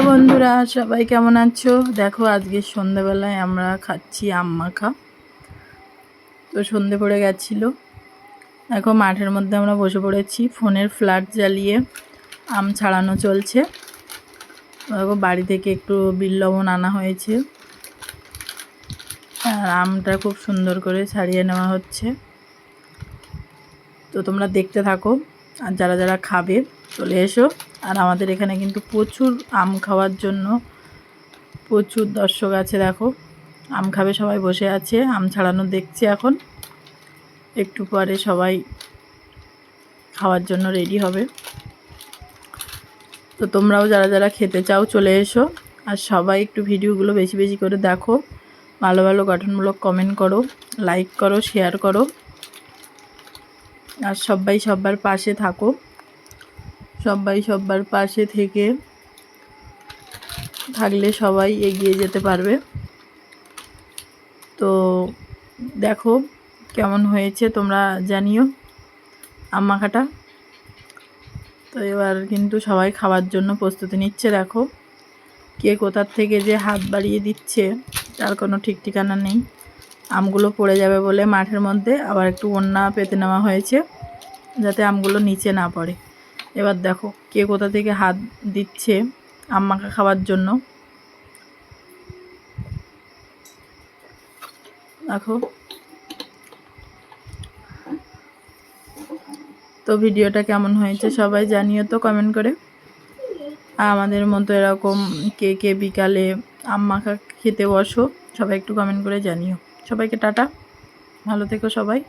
বন্ধুরা, সবাই কেমন আছো? দেখো আজকে সন্ধ্যাবেলায় আমরা খাচ্ছি আম মাখা। তো সন্ধে পড়ে গেছিল, দেখো মাঠের মধ্যে আমরা বসে পড়েছি, ফোনের ফ্ল্যাশ জ্বালিয়ে আম ছাড়ানো চলছে। দেখো বাড়ি থেকে একটু বিট লবণ আনা হয়েছে, আর আমটা খুব সুন্দর করে ছাড়িয়ে নেওয়া হচ্ছে। তো তোমরা দেখতে থাকো, আর যারা যারা খাবে চলে এসো। আর আমাদের এখানে কিন্তু প্রচুর আম খাওয়ার জন্য প্রচুর দর্শক আছে। দেখো আম খাবে, সবাই বসে আছে, আম ছাড়ানো দেখছে। এখন একটু পরে সবাই খাওয়ার জন্য রেডি হবে। তো তোমরাও যারা যারা খেতে চাও চলে এসো। আর সবাই একটু ভিডিওগুলো বেশি বেশি করে দেখো, ভালো ভালো গঠনমূলক কমেন্ট করো, লাইক করো, শেয়ার করো। আর সবাই সবার পাশে থাকো, সবাই সবার পাশে থেকে থাকলে সবাই এগিয়ে যেতে পারবে। তো দেখো কেমন হয়েছে তোমরা জানিও আম মাখাটা। তো এবার কিন্তু সবাই খাওয়ার জন্য প্রস্তুতি নিচ্ছে। দেখো কে কোথার থেকে যে হাত বাড়িয়ে দিচ্ছে তার কোনো ঠিক ঠিকানা নেই। আমগুলো পড়ে যাবে বলে মাঠের মধ্যে আবার একটু ওড়না পেতে নেওয়া হয়েছে, যাতে আমগুলো নিচে না পড়ে। এবার দেখো কে কোথা থেকে হাত দিচ্ছে আম মাখা খাওয়ার জন্য। দেখো তো ভিডিওটা কেমন হয়েছে সবাই জানিও তো কমেন্ট করে। আমাদের মতো এরকম কে কে বিকালে আম মাখা খেতে বসো, সবাই একটু কমেন্ট করে জানিও। সবাইকে টাটা, ভালো থেকো সবাই।